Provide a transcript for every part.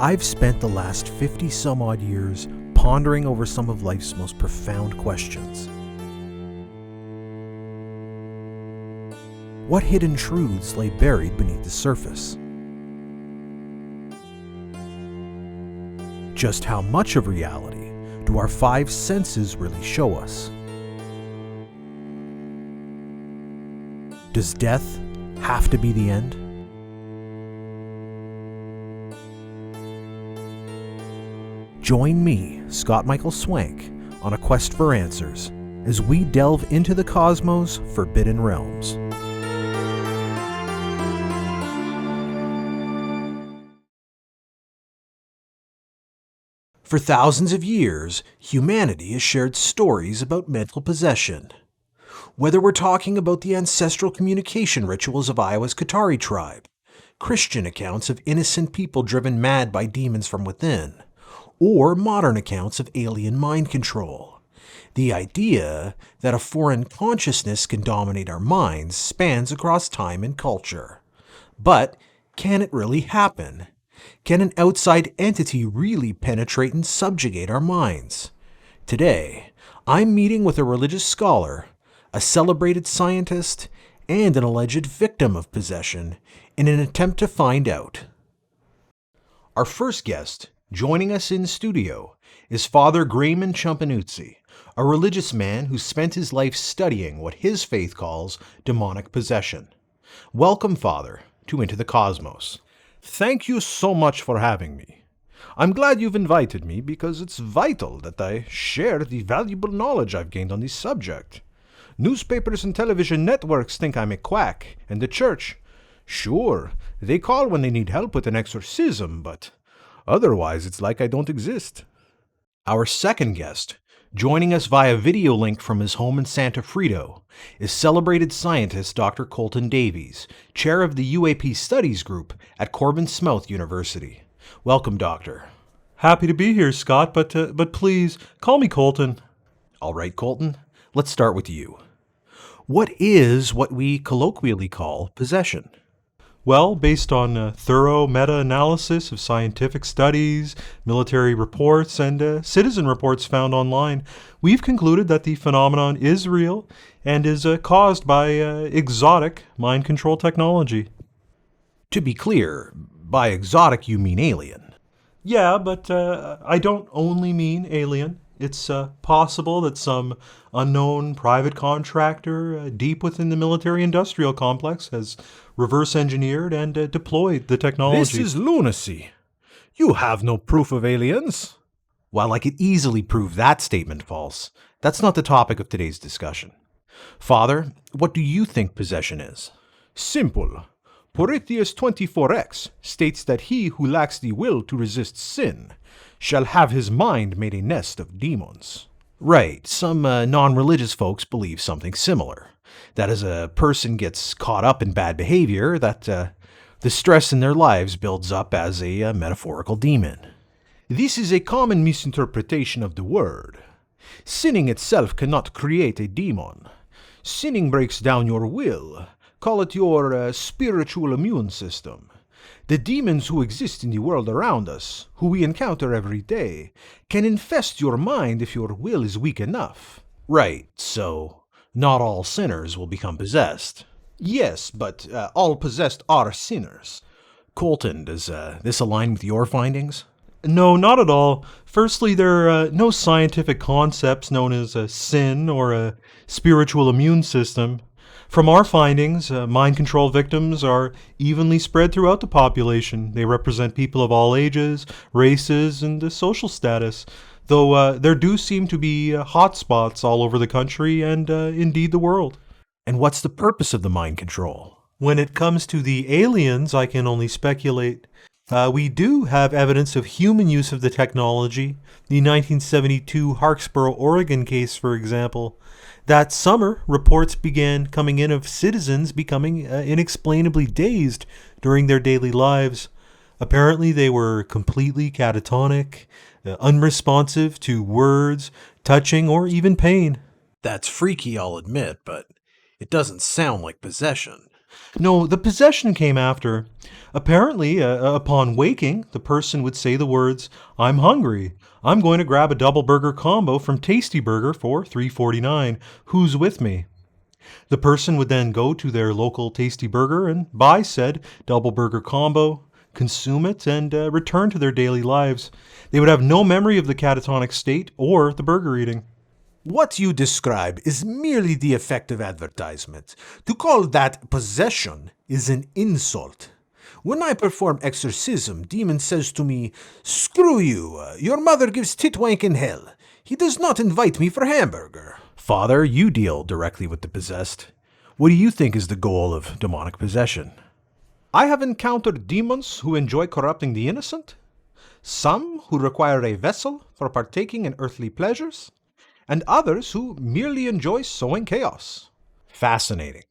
I've spent the last 50 some odd years pondering over some of life's most profound questions. What hidden truths lay buried beneath the surface? Just how much of reality do our five senses really show us? Does death have to be the end? Join me, Scott Michael Swank, on a quest for answers as we delve into the cosmos' forbidden realms. For thousands of years, humanity has shared stories about mental possession. Whether we're talking about the ancestral communication rituals of Iowa's Qatari tribe, Christian accounts of innocent people driven mad by demons from within, or modern accounts of alien mind control, the idea that a foreign consciousness can dominate our minds spans across time and culture. But can it really happen? Can an outside entity really penetrate and subjugate our minds? Today, I'm meeting with a religious scholar, a celebrated scientist, and an alleged victim of possession in an attempt to find out. Our first guest, joining us in studio, is Father Greymond Chumpanuzzi, a religious man who spent his life studying what his faith calls demonic possession. Welcome, Father, to Into the Cosmos. Thank you so much for having me. I'm glad you've invited me because it's vital that I share the valuable knowledge I've gained on this subject. Newspapers and television networks think I'm a quack, and the church, sure, they call when they need help with an exorcism, but otherwise it's like I don't exist. Our second guest, joining us via video link from his home in Santa Frito, is celebrated scientist Dr. Colton Davies, chair of the UAP Studies Group at Corbin-Smouth University. Welcome, Doctor. Happy to be here, Scott, but please, call me Colton. All right, Colton, let's start with you. What is what we colloquially call possession? Well, based on thorough meta-analysis of scientific studies, military reports, and citizen reports found online, we've concluded that the phenomenon is real and is caused by exotic mind control technology. To be clear, by exotic you mean alien. Yeah, but I don't only mean alien. It's possible that some unknown private contractor deep within the military-industrial complex has reverse-engineered and deployed the technology. This is lunacy. You have no proof of aliens. While I could easily prove that statement false, that's not the topic of today's discussion. Father, what do you think possession is? Simple. Poritius 24x states that he who lacks the will to resist sin shall have his mind made a nest of demons. Right, some non-religious folks believe something similar. That as a person gets caught up in bad behavior, that the stress in their lives builds up as a metaphorical demon. This is a common misinterpretation of the word. Sinning itself cannot create a demon. Sinning breaks down your will. Call it your spiritual immune system. The demons who exist in the world around us, who we encounter every day, can infest your mind if your will is weak enough. Right, so not all sinners will become possessed. Yes, but all possessed are sinners. Colton, does this align with your findings? No, not at all. Firstly, there are no scientific concepts known as a sin or a spiritual immune system. From our findings, mind control victims are evenly spread throughout the population. They represent people of all ages, races, and social status, though there do seem to be hotspots all over the country and indeed the world. And what's the purpose of the mind control? When it comes to the aliens, I can only speculate. We do have evidence of human use of the technology. The 1972 Harksboro, Oregon case, for example. That summer, reports began coming in of citizens becoming inexplainably dazed during their daily lives. Apparently, they were completely catatonic, unresponsive to words, touching, or even pain. That's freaky, I'll admit, but it doesn't sound like possession. No, the possession came after. Apparently, upon waking, the person would say the words, "I'm hungry. I'm going to grab a double burger combo from Tasty Burger for $3.49. Who's with me?" The person would then go to their local Tasty Burger and buy said double burger combo, consume it, and return to their daily lives. They would have no memory of the catatonic state or the burger eating. What you describe is merely the effect of advertisement. To call that possession is an insult. When I perform exorcism, demon says to me, "Screw you, your mother gives titwank in hell. He does not invite me for hamburger." Father, you deal directly with the possessed. What do you think is the goal of demonic possession? I have encountered demons who enjoy corrupting the innocent, some who require a vessel for partaking in earthly pleasures, and others who merely enjoy sowing chaos. Fascinating.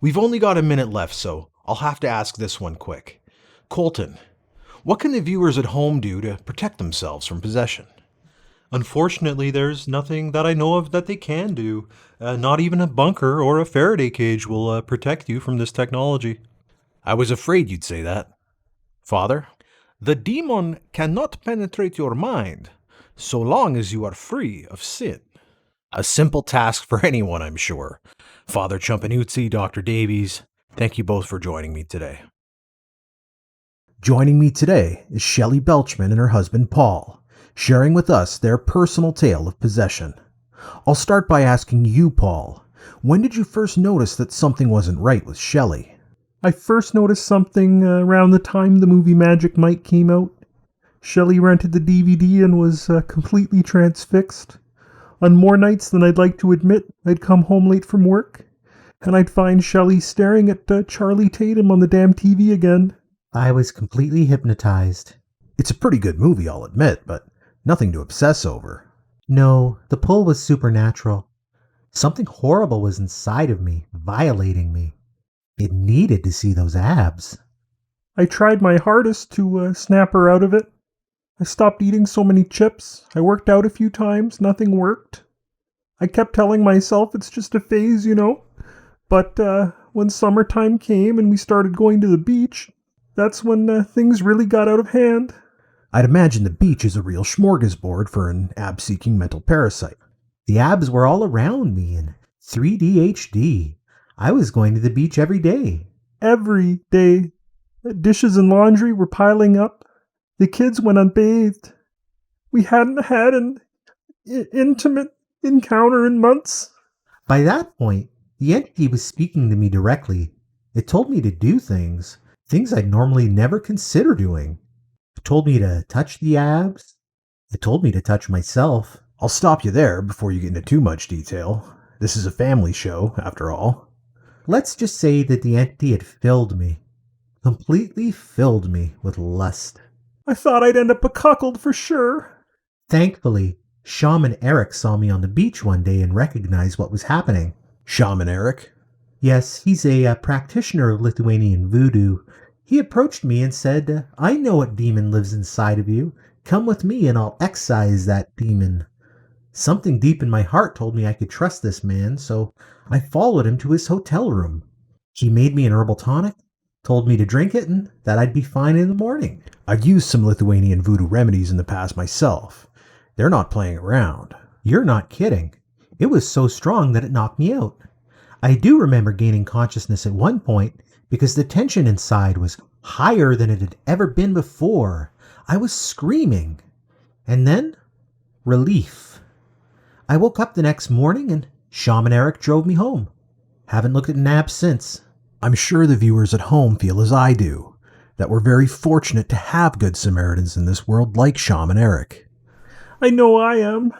We've only got a minute left, so I'll have to ask this one quick. Colton, what can the viewers at home do to protect themselves from possession? Unfortunately, there's nothing that I know of that they can do. Not even a bunker or a Faraday cage will protect you from this technology. I was afraid you'd say that. Father, the demon cannot penetrate your mind so long as you are free of sin. A simple task for anyone, I'm sure. Father Chumpanuzzi, Dr. Davies, thank you both for joining me today. Joining me today is Shelly Belchman and her husband Paul, sharing with us their personal tale of possession. I'll start by asking you, Paul, when did you first notice that something wasn't right with Shelly? I first noticed something around the time the movie Magic Mike came out. Shelly rented the DVD and was completely transfixed. On more nights than I'd like to admit, I'd come home late from work, and I'd find Shelly staring at Charlie Tatum on the damn TV again. I was completely hypnotized. It's a pretty good movie, I'll admit, but nothing to obsess over. No, the pull was supernatural. Something horrible was inside of me, violating me. It needed to see those abs. I tried my hardest to snap her out of it. I stopped eating so many chips. I worked out a few times. Nothing worked. I kept telling myself it's just a phase, you know. But when summertime came and we started going to the beach, that's when things really got out of hand. I'd imagine the beach is a real smorgasbord for an ab-seeking mental parasite. The abs were all around me in 3D HD. I was going to the beach every day. Every day. Dishes and laundry were piling up. The kids went unbathed. We hadn't had an intimate encounter in months. By that point, the entity was speaking to me directly. It told me to do things I'd normally never consider doing. It told me to touch the abs. It told me to touch myself. I'll stop you there before you get into too much detail. This is a family show, after all. Let's just say that the entity had filled me. Completely filled me with lust. I thought I'd end up a cuckold for sure. Thankfully, Shaman Eric saw me on the beach one day and recognized what was happening. Shaman Eric? Yes, he's a practitioner of Lithuanian voodoo. He approached me and said, "I know what demon lives inside of you. Come with me and I'll excise that demon." Something deep in my heart told me I could trust this man, so I followed him to his hotel room. He made me an herbal tonic, told me to drink it, and that I'd be fine in the morning. I've used some Lithuanian voodoo remedies in the past myself. They're not playing around. You're not kidding. It was so strong that it knocked me out. I do remember gaining consciousness at one point because the tension inside was higher than it had ever been before. I was screaming. And then, relief. I woke up the next morning and Shaman Eric drove me home. Haven't looked at an ab since. I'm sure the viewers at home feel as I do, that we're very fortunate to have good Samaritans in this world like Shaman Eric. I know I am.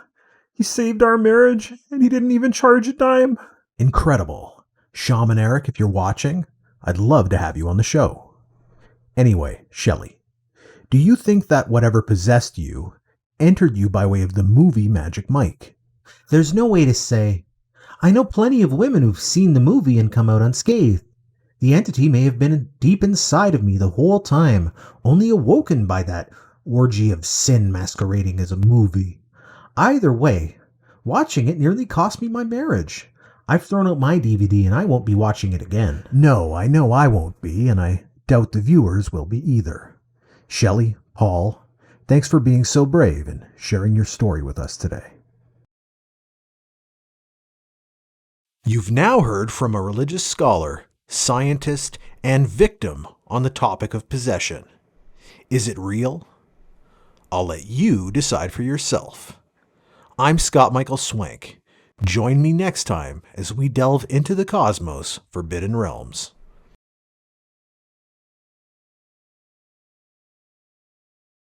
He saved our marriage, and he didn't even charge a dime. Incredible. Shaman Eric, if you're watching, I'd love to have you on the show. Anyway, Shelly, do you think that whatever possessed you entered you by way of the movie Magic Mike? There's no way to say. I know plenty of women who've seen the movie and come out unscathed. The entity may have been deep inside of me the whole time, only awoken by that orgy of sin masquerading as a movie. Either way, watching it nearly cost me my marriage. I've thrown out my DVD and I won't be watching it again. No, I know I won't be, and I doubt the viewers will be either. Shelly, Paul, thanks for being so brave and sharing your story with us today. You've now heard from a religious scholar, scientist, and victim on the topic of possession. Is it real? I'll let you decide for yourself. I'm Scott Michael Swank. Join me next time as we delve into the cosmos' forbidden realms.